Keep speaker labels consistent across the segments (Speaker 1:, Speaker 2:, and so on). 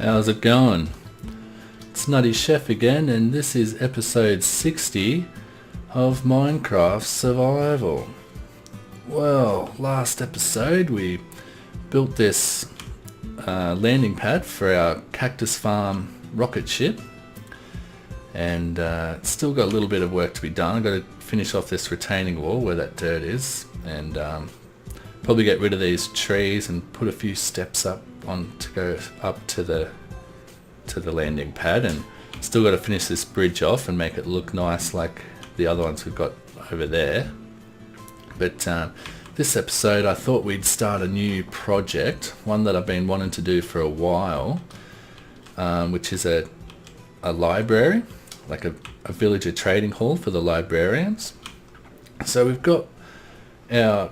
Speaker 1: How's it going? It's NuttyChef again, and this is episode 60 of Minecraft Survival. Well, last episode we built this landing pad for our cactus farm rocket ship, and it's still got a little bit of work to be done. I've got to finish off this retaining wall where that dirt is, and probably get rid of these trees and put a few steps up on to go up to the landing pad, and still got to finish this bridge off and make it look nice like the other ones we've got over there. But this episode I thought we'd start a new project, one that I've been wanting to do for a while, which is a library, like a villager trading hall for the librarians. So we've got our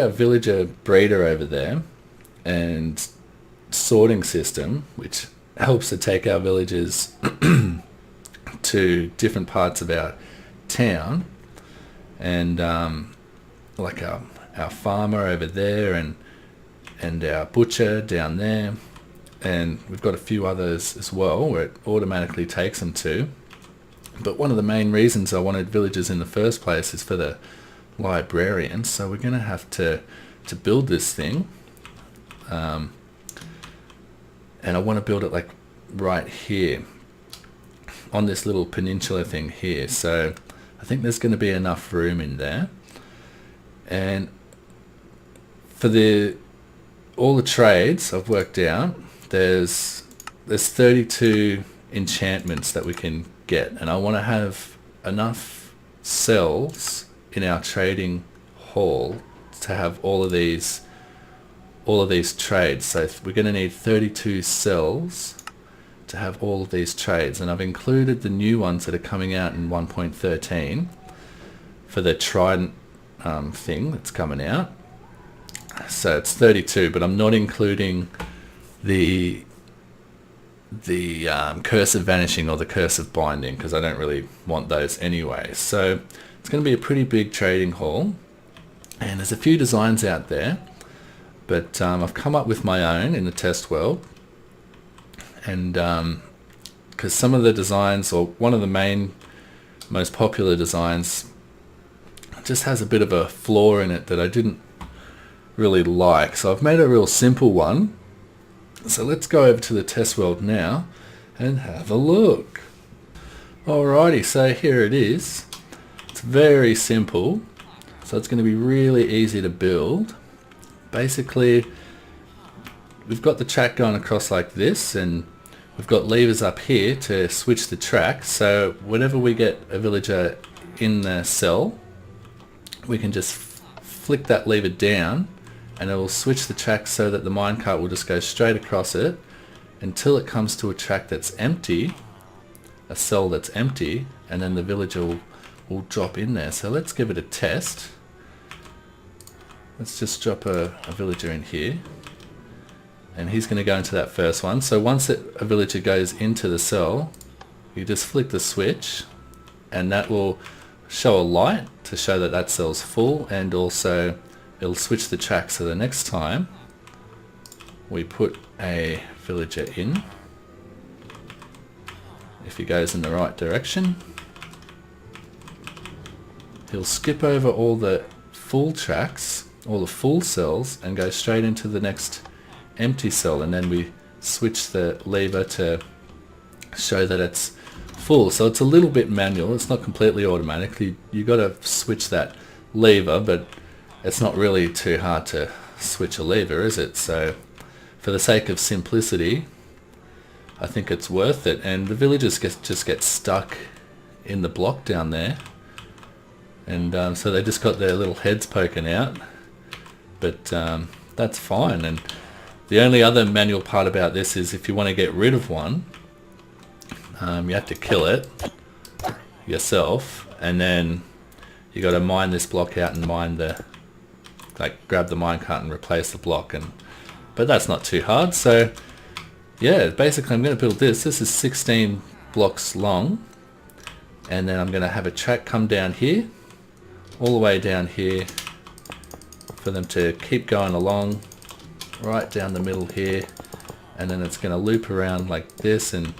Speaker 1: villager breeder over there and sorting system, which helps to take our villagers to different parts of our town, and like our farmer over there and our butcher down there, and we've got a few others as well where it automatically takes them to. But one of the main reasons I wanted villagers in the first place is for the librarians, so we're going to have to build this thing, and I want to build it like right here on this little peninsula thing here. So I think there's going to be enough room in there, and for all the trades I've worked out, there's 32 enchantments that we can get, and I want to have enough cells in our trading hall to have all of these trades. So we're going to need 32 cells to have all of these trades, and I've included the new ones that are coming out in 1.13 for the trident thing that's coming out. So it's 32, but I'm not including the curse of vanishing or the curse of binding, because I don't really want those anyway. So it's going to be a pretty big trading hall, and there's a few designs out there, but I've come up with my own in the test world, and because some of the designs, or one of the most popular designs, just has a bit of a flaw in it that I didn't really like, so I've made a real simple one. So let's go over to the test world now and have a look. Alrighty, so here it is. It's very simple, so it's going to be really easy to build. Basically, we've got the track going across like this, and we've got levers up here to switch the track. So whenever we get a villager in the cell, we can just flick that lever down, and it will switch the track so that the minecart will just go straight across it until it comes to a track that's empty, a cell that's empty, and then the villager will drop in there. So let's give it a test. Let's just drop a villager in here, and he's going to go into that first one. So once a villager goes into the cell, you just flick the switch, and that will show a light to show that that cell's full, and also it'll switch the track, so the next time we put a villager in, if he goes in the right direction, he'll skip over all the full tracks, all the full cells, and go straight into the next empty cell, and then we switch the lever to show that it's full. So it's a little bit manual, it's not completely automatic. You got to switch that lever, but it's not really too hard to switch a lever, is it? So for the sake of simplicity, I think it's worth it. And the villagers just get stuck in the block down there, and so they just got their little heads poking out, but that's fine. And the only other manual part about this is if you want to get rid of one, you have to kill it yourself, and then you got to mine this block out and grab the minecart and replace the block, but that's not too hard. So yeah, basically I'm going to build this. This is 16 blocks long, and then I'm going to have a track come down here, all the way down here, for them to keep going along right down the middle here, and then it's going to loop around like this and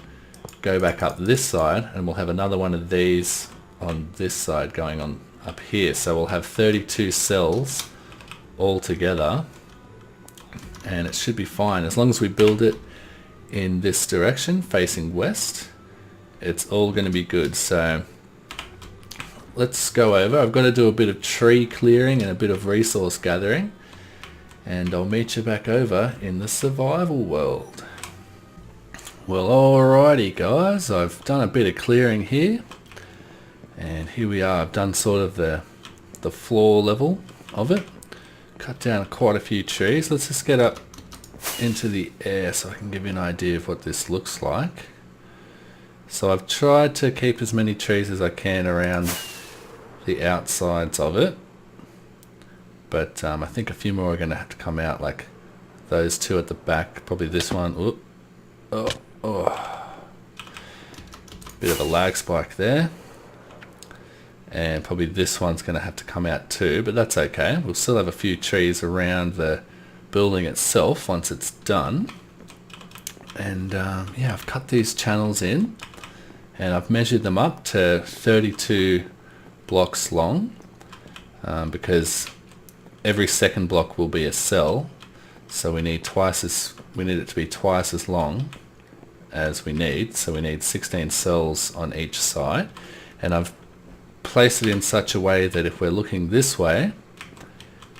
Speaker 1: go back up this side, and we'll have another one of these on this side going on up here. So we'll have 32 cells all together, and it should be fine as long as we build it in this direction facing west. It's all going to be good. So let's go over. I've got to do a bit of tree clearing and a bit of resource gathering, and I'll meet you back over in the survival world. Well, alrighty guys, I've done a bit of clearing here, and here we are. I've done sort of the floor level of it, cut down quite a few trees. Let's just get up into the air so I can give you an idea of what this looks like. So I've tried to keep as many trees as I can around the outsides of it, but I think a few more are going to have to come out, like those two at the back, probably this one. Oop. Bit of a lag spike there, and probably this one's going to have to come out too, but that's okay. We'll still have a few trees around the building itself once it's done. And yeah, I've cut these channels in and I've measured them up to 32 blocks long, because every second block will be a cell, so we need it to be twice as long as we need. So we need 16 cells on each side, and I've placed it in such a way that if we're looking this way,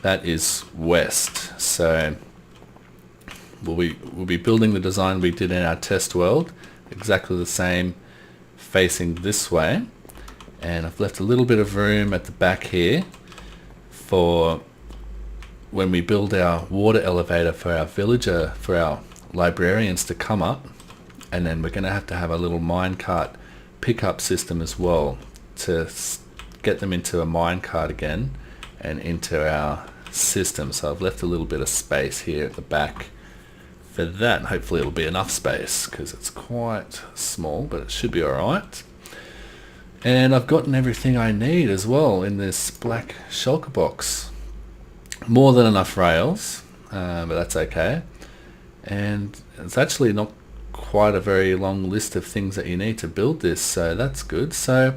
Speaker 1: that is west. So we'll be building the design we did in our test world exactly the same, facing this way. And I've left a little bit of room at the back here for when we build our water elevator for our villager, for our librarians to come up, and then we're going to have a little minecart pickup system as well to get them into a minecart again and into our system. So I've left a little bit of space here at the back for that. Hopefully it'll be enough space because it's quite small, but it should be alright. And I've gotten everything I need as well in this black shulker box. More than enough rails, but that's okay. And it's actually not quite a very long list of things that you need to build this, so that's good. So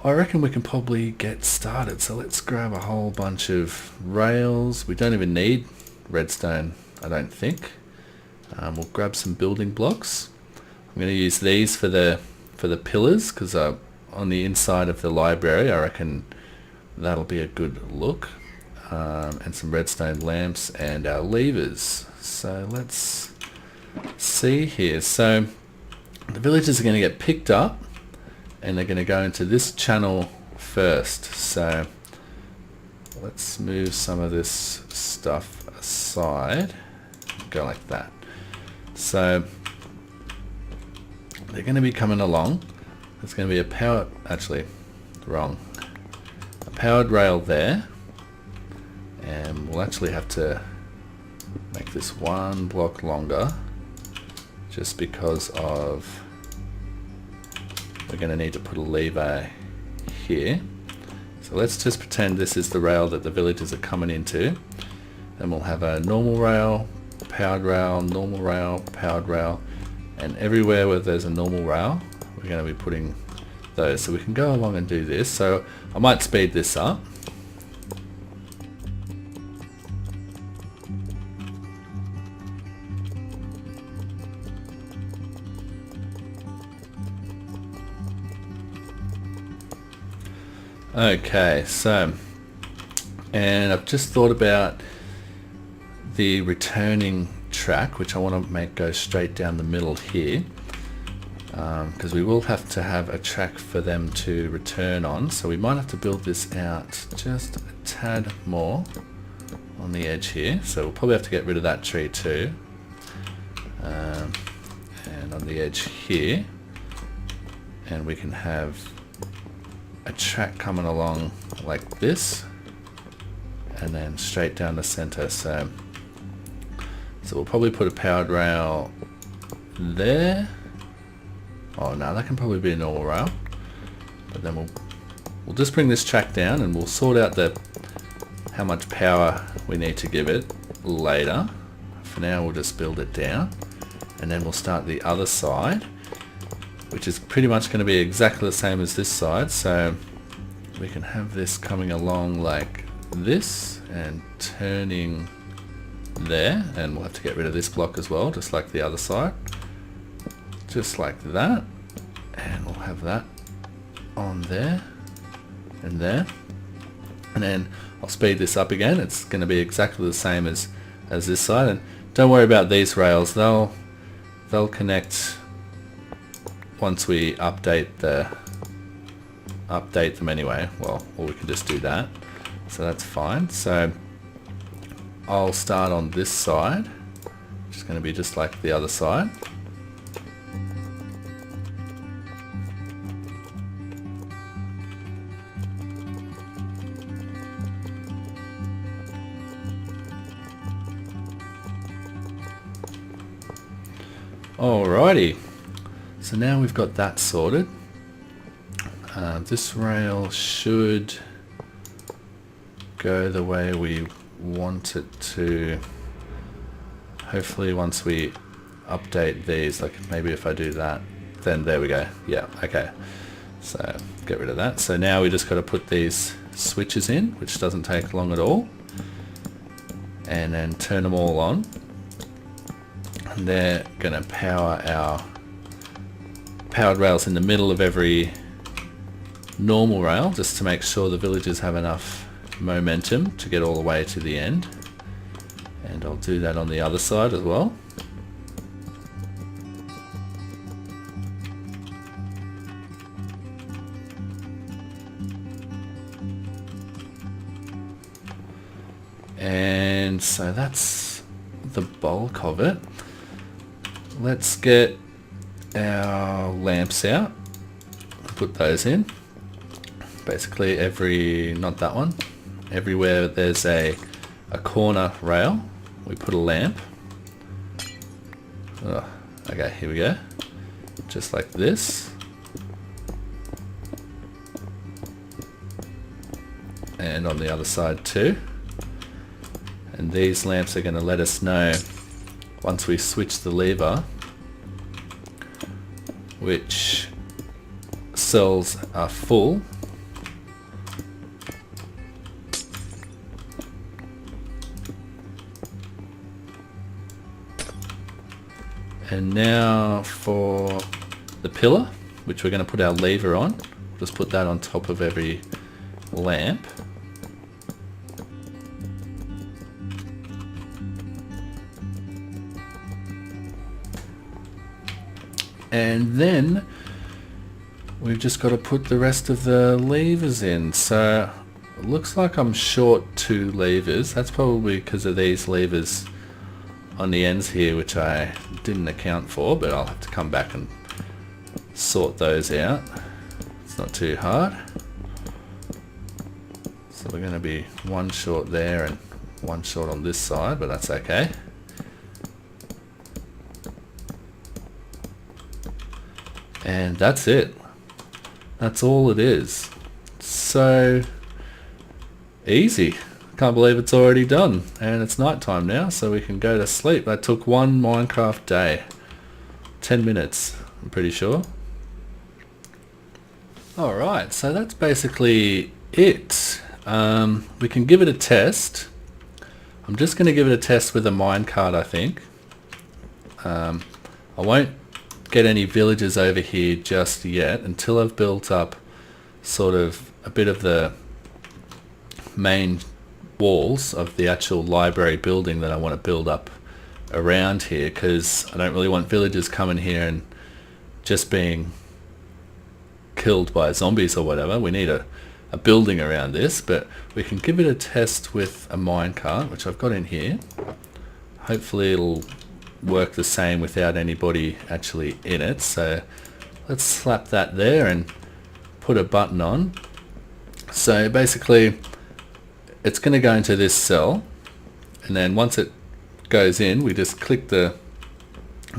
Speaker 1: I reckon we can probably get started. So let's grab a whole bunch of rails. We don't even need redstone, I don't think. We'll grab some building blocks. I'm going to use these for the pillars, because on the inside of the library I reckon that'll be a good look. And some redstone lamps and our levers. So let's see here. So the villagers are going to get picked up and they're going to go into this channel first. So let's move some of this stuff aside. Go like that. So they're going to be coming along. There's going to be a powered rail there. And we'll actually have to make this one block longer just because of we're going to need to put a lever here. So let's just pretend this is the rail that the villagers are coming into. Then we'll have a normal rail, powered rail, normal rail, powered rail, and everywhere where there's a normal rail we're going to be putting those. So we can go along and do this. So I might speed this up. Okay, so, and I've just thought about the returning track, which I want to make go straight down the middle here, because we will have to have a track for them to return on, so we might have to build this out just a tad more on the edge here. So we'll probably have to get rid of that tree too, and on the edge here, and we can have a track coming along like this and then straight down the center. So we'll probably put a powered rail there. Oh no, that can probably be a normal rail, but then we'll just bring this track down and we'll sort out how much power we need to give it later. For now we'll just build it down, and then we'll start the other side, which is pretty much going to be exactly the same as this side. So we can have this coming along like this and turning there, and we'll have to get rid of this block as well, just like the other side, just like that, and we'll have that on there and there, and then I'll speed this up again. It's going to be exactly the same as this side, and don't worry about these rails, they'll connect once we update them anyway. Well, or we can just do that, so that's fine. So I'll start on this side, which is going to be just like the other side. Alrighty, so now we've got that sorted. This rail should go the way we want it to. Hopefully once we update these, like maybe if I do that, then there we go. Yeah, okay. So get rid of that. So now we just got to put these switches in, which doesn't take long at all, and then turn them all on. And they're going to power our powered rails in the middle of every normal rail, just to make sure the villagers have enough momentum to get all the way to the end. And I'll do that on the other side as well. And so that's the bulk of it. Let's get our lamps out, put those in. Basically not that one, everywhere there's a corner rail, we put a lamp. Oh, okay, here we go, just like this. And on the other side too. And these lamps are going to let us know once we switch the lever which cells are full. And now for the pillar, which we're going to put our lever on, just put that on top of every lamp. And then we've just got to put the rest of the levers in. So it looks like I'm short 2 levers. That's probably because of these levers on the ends here, which I didn't account for, but I'll have to come back and sort those out. It's not too hard. So we're going to be 1 short there and 1 short on this side, but that's okay. And that's it. That's all it is. So easy. Can't believe it's already done. And it's night time now, so we can go to sleep. That took 1 Minecraft day. 10 minutes, I'm pretty sure. Alright, so that's basically it. We can give it a test. I'm just going to give it a test with a minecart, I think. I won't get any villagers over here just yet until I've built up sort of a bit of the main walls of the actual library building that I want to build up around here, because I don't really want villagers coming here and just being killed by zombies or whatever. We need a building around this, but we can give it a test with a minecart, which I've got in here. Hopefully it'll work the same without anybody actually in it. So let's slap that there and put a button on. So basically it's going to go into this cell, and then once it goes in, we just click the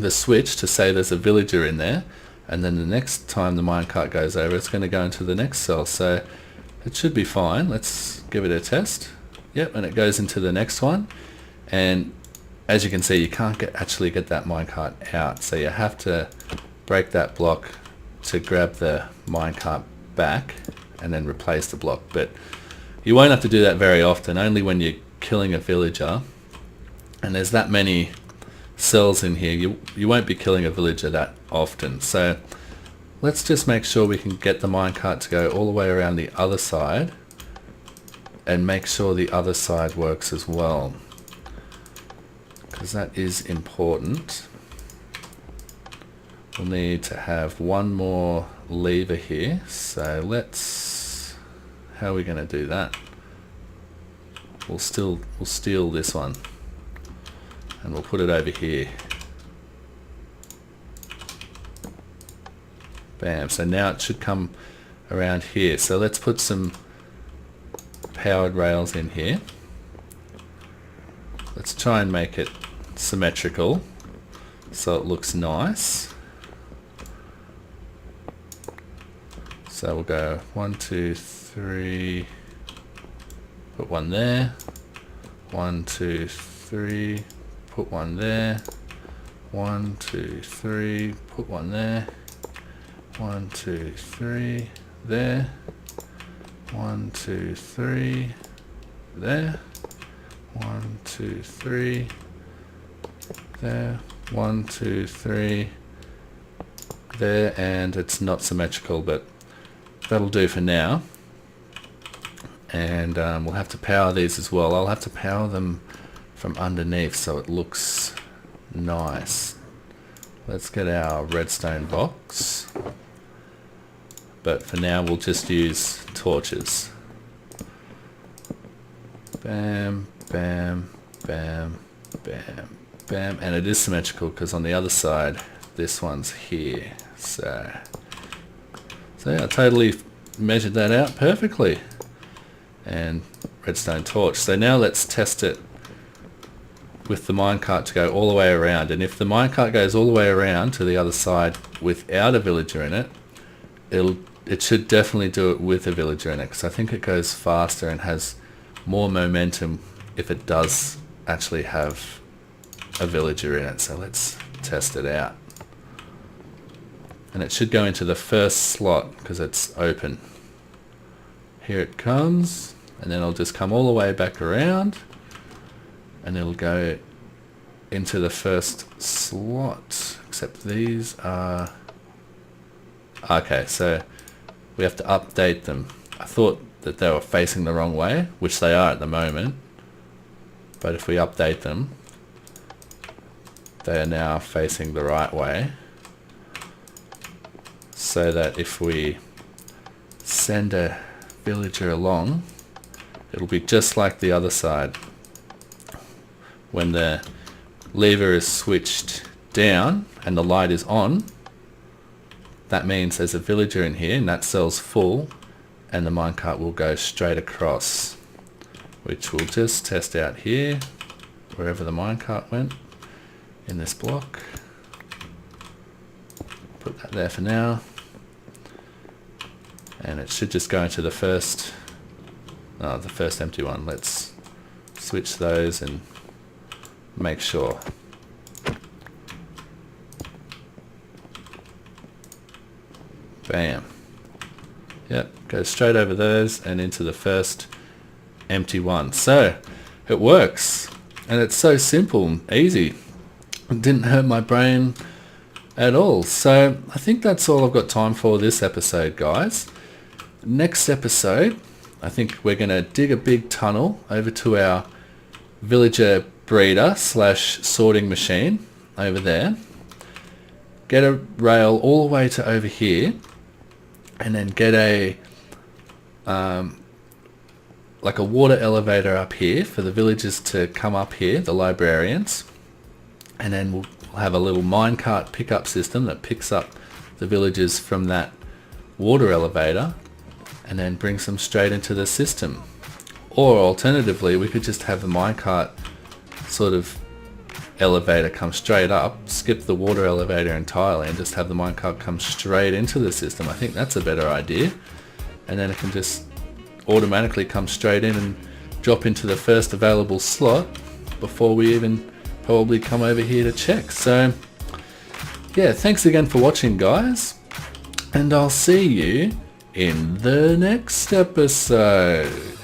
Speaker 1: switch to say there's a villager in there, and then the next time the minecart goes over, it's going to go into the next cell. So it should be fine. Let's give it a test. Yep, and it goes into the next one, and as you can see, you can't actually get that minecart out, so you have to break that block to grab the minecart back and then replace the block. But you won't have to do that very often, only when you're killing a villager, and there's that many cells in here. You won't be killing a villager that often. So let's just make sure we can get the minecart to go all the way around the other side and make sure the other side works as well, because that is important. We'll need to have one more lever here, so how are we going to do that? We'll steal this one and we'll put it over here. Bam, so now it should come around here. So let's put some powered rails in here. Let's try and make it symmetrical so it looks nice. So we'll go 1, 2, 3, put one there, 1, 2, 3, put one there, 1, 2, 3, put one there, 1, 2, 3, there, 1, 2, 3, there, 1, 2, 3, there, 1, 2, 3, there, and it's not symmetrical, but that'll do for now. And we'll have to power these as well. I'll have to power them from underneath so it looks nice. Let's get our redstone box, but for now we'll just use torches. Bam, bam, bam, bam, bam, and it is symmetrical because on the other side this one's here. So yeah, I totally measured that out perfectly. And redstone torch. So now let's test it with the minecart to go all the way around, and if the minecart goes all the way around to the other side without a villager in it, it should definitely do it with a villager in it, because I think it goes faster and has more momentum if it does actually have a villager in it. So let's test it out, and it should go into the first slot because it's open. Here it comes, and then it'll just come all the way back around and it'll go into the first slot, except these are... Okay, so we have to update them. I thought that they were facing the wrong way, which they are at the moment, but if we update them, they are now facing the right way, so that if we send a villager along, it'll be just like the other side. When the lever is switched down and the light is on, that means there's a villager in here and that cell's full, and the minecart will go straight across, which we'll just test out here, wherever the minecart went in this block. Put that there for now. And it should just go into the first empty one. Let's switch those and make sure. Bam. Yep, goes straight over those and into the first empty one. So it works, and it's so simple and easy. It didn't hurt my brain at all. So I think that's all I've got time for this episode, guys. Next episode, I think we're going to dig a big tunnel over to our villager breeder / sorting machine over there, get a rail all the way to over here, and then get a like a water elevator up here for the villagers to come up here, the librarians, and then we'll have a little minecart pickup system that picks up the villagers from that water elevator and then brings them straight into the system. Or alternatively, we could just have the minecart sort of elevator come straight up, skip the water elevator entirely, and just have the minecart come straight into the system. I think that's a better idea. And then it can just automatically come straight in and drop into the first available slot before we even probably come over here to check. So yeah, thanks again for watching, guys, and I'll see you in the next episode.